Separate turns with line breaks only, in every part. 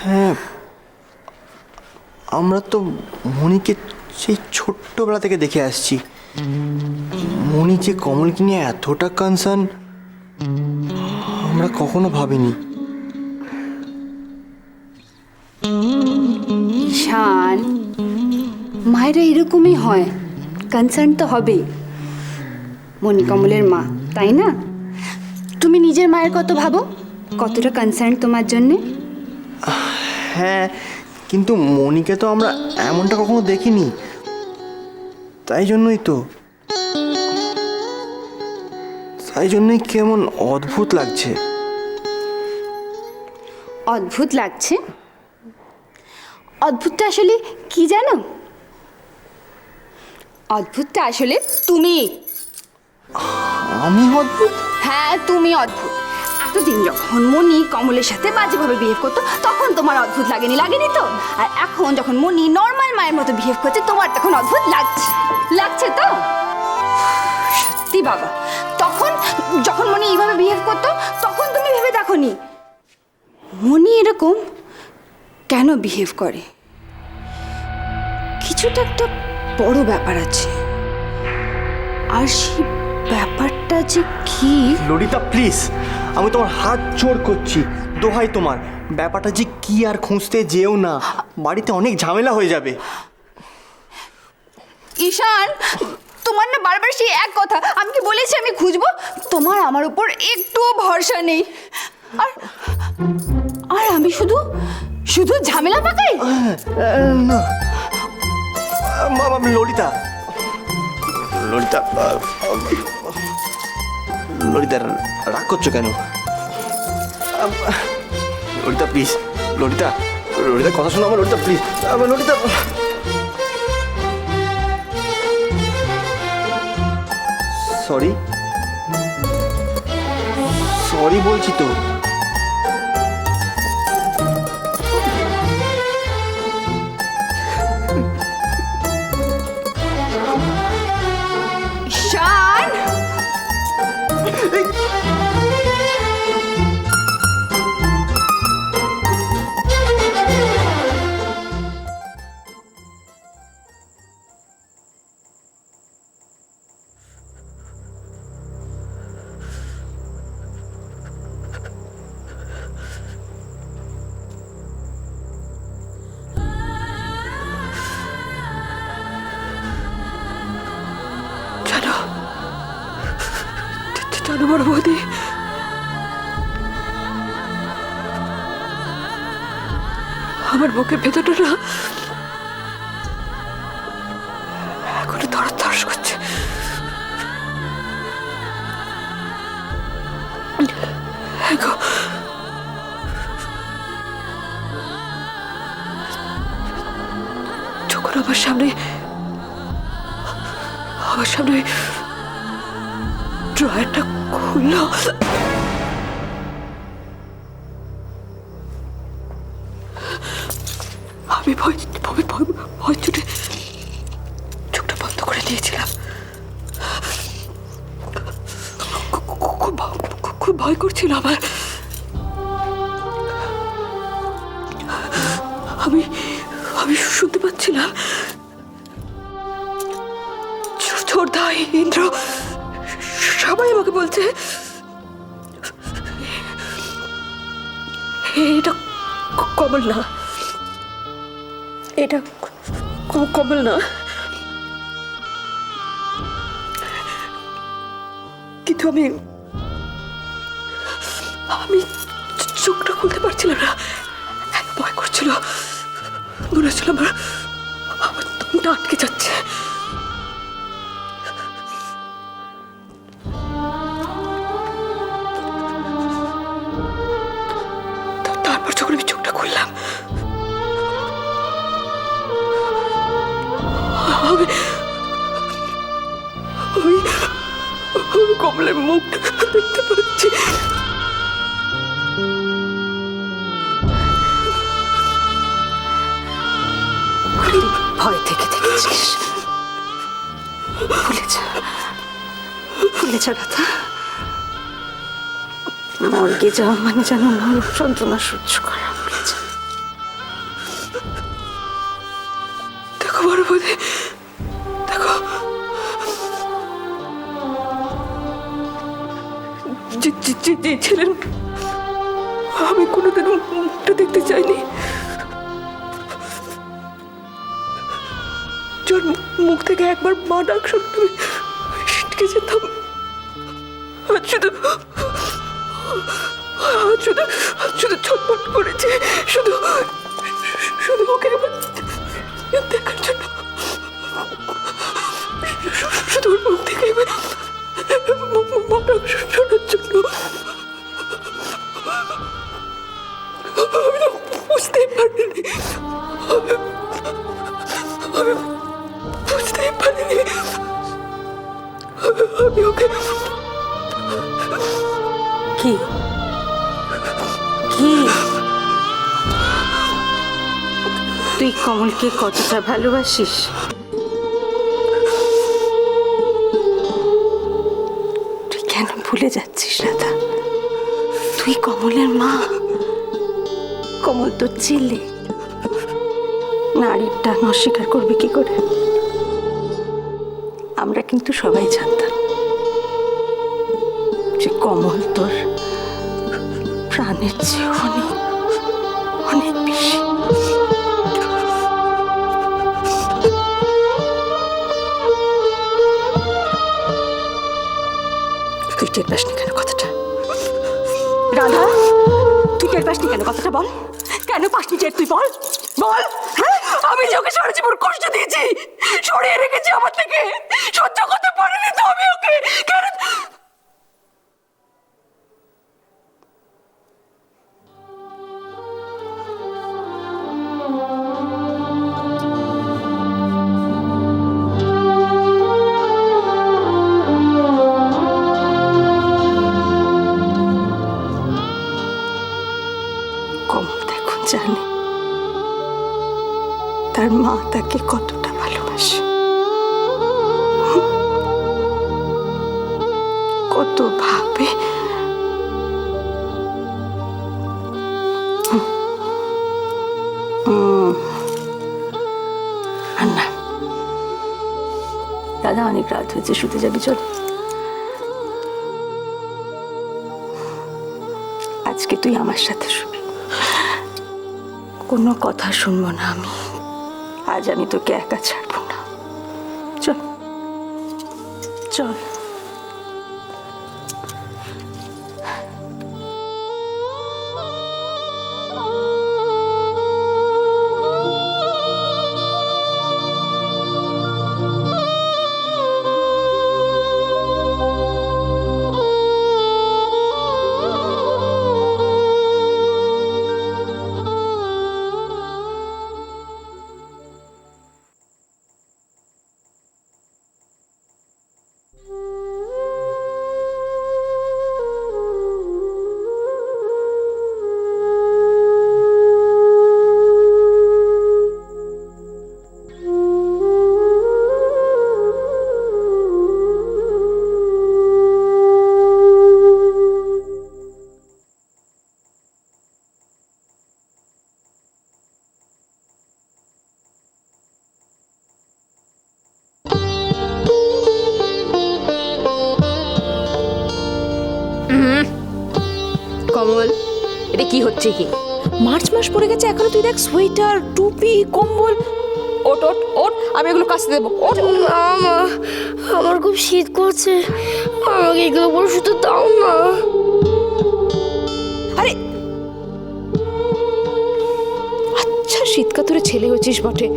হ্যাঁ, আমরা তো মণিকে সেই ছোট্টবেলা থেকে দেখে আসছি। মণি যে কমলকে নিয়ে এতটা কনসার্ন আমরা কখনো ভাবিনি।
ঈশান, মায়েরা এরকমই হয়, কনসার্ন তো হবেই। মণি কমলের মা, তাই না? তুমি নিজের মায়ের কত ভাবো, কতটা কনসার্ন তোমার জন্যে।
হ্যাঁ, কিন্তু মণিকে তো আমরা এমনটা কখনো দেখিনি, তাই জন্যই কেমন অদ্ভুত লাগছে।
অদ্ভুত লাগছে? অদ্ভুতটা আসলে কি জানো? অদ্ভুতটা আসলে তুমি।
আমি অদ্ভুত?
হ্যাঁ, তুমি অদ্ভুত। এতদিন যখন মণি কমলের সাথে বাজেভাবে বিহেভ করতো তখন তোমার অদ্ভুত লাগেনি তো? আর এখন যখন মণি নর্মাল মায়ের মতো বিহেভ করছে তোমার তখন অদ্ভুত লাগছে তো? সত্যি বাবা, তখন যখন মণি এইভাবে বিহেভ করতো তখন তুমি ভেবে দেখোনি মণি এরকম কেন বিহেভ করে? কিছুটা একটা বড় ব্যাপার আছে, আর সেই ব্যাপারটা যে কি।
ললিতা প্লিজ, আমি তোমার হাত জোড় করছি, দোহাই তোমার, ব্যাপারটা যে কি আর খুঁজতে যেও না, বাড়িতে অনেক ঝামেলা হয়ে যাবে।
ঈশান, তোমার না বারবার সেই এক কথা, আমি কি বলেছি আমি খুঁজবো? তোমার আমার উপর একটুও ভরসা নেই, আর আর আমি শুধু ঝামেলা পাকাই।
না ললিতা, ললিতা, ললিতা রাগ করছো কেন? ললিতা প্লিজ, ললিতা কথা শোনো আমার, ললিতা প্লিজ, ললিতা। সরি বলছি তো।
ঈশান,
জানো বড় বৌদি, আমার বুকের ভেতরটা না এখনো ধরস করছে। যখন আমার সামনে ড্রয়ারটা খুললো, আমি ভয় ছুটে চোখটা বন্ধ করে দিয়েছিলাম। খুব ভয় করছিল আমার। আমি শুনতে পাচ্ছিলাম ছোটদা, ইন্দ্র সবাই আমাকে বলছে এটা কমল না, এটা কমল না। কিন্তু আমি চোখটা খুলতে পারছিলাম না, এত ভয় করছিল, মনে হচ্ছিল আমার দমটা আটকে যাচ্ছে। তারপর যখন আমি চোখটা খুললাম, আমি কমলের মুখ দেখতে পাচ্ছি।
ভয় থেকে দেখেছিস, ভুলে যা কথা। মর্গে যাওয়া মানে যেন মরণ যন্ত্রণা সহ্য করা, ভুলে যা।
বিপদে দেখো, যে ছেলের আমি কোনোদিনও মুখটা দেখতে চাইনি, যার মুখ থেকে একবার মা ডাক শুনতে সিটকে যেতাম, আজ শুধু ছটফট করেছে, শুধু ওকে একবার দেখার জন্য, শুধু ওর মুখ থেকে একবার মা ডাক শোনার জন্য। আমি না বুঝতেই পারিনি, আমি বুঝতেই পারিনি আমি ওকে।
কি কি তুই কমলকে কতটা ভালোবাসিস? তুই কেন ভুলে যাচ্ছিস রাধা? তুই কমলের মা, কমল তোর ছেলে। নারীর টান অস্বীকার করবি কি করে? আমরা কিন্তু সবাই জানতাম যে কমল তোর প্রাণের চেয়ে অনেক অনেক বেশি। তুই টের পাসনি কেন কথাটা? রাধা, তুই টের পাসনি কেন কথাটা? বল, কেন পাসনি টের? তুই বল বল। হ্যাঁ, আমি যে ওকে সারা জীবন কষ্ট দিয়েছি, সরিয়ে রেখেছি আমার থেকে, সহ্য করতে পারিনি তো আমি ওকে। কেন? কমল এখন জানে তার মা তাকে কতটা ভালোবাসে, কত ভাবে। আর না, দাদা অনেক রাত হয়েছে, শুতে যাবি? চল, আজকে তুই আমার সাথে শুবি, কোনো কথা শুনবো না আমি। আজ আমি তোকে একা ছাড়বো না। চল চল।
কমল, এটা কি হচ্ছে? কি মার্চ মাস পড়ে গেছে এখনো তুই দেখ সোয়েটার, টুপি, কম্বল। ওট ওট ওট, আমি এগুলো কাচতে দেবো। ওট।
না মা, আমার খুব শীত করছে, আমাকে এগুলো পরে শুধু দাও না।
আরে আচ্ছা, শীতকাতুরে ছেলে হয়েছিস বটে।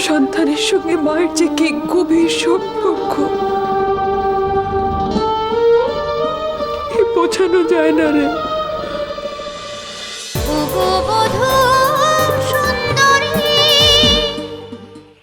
সন্তানের সঙ্গে মায়ের যে কি গভীর সম্পর্ক, এ বোঝানো যায় না রে।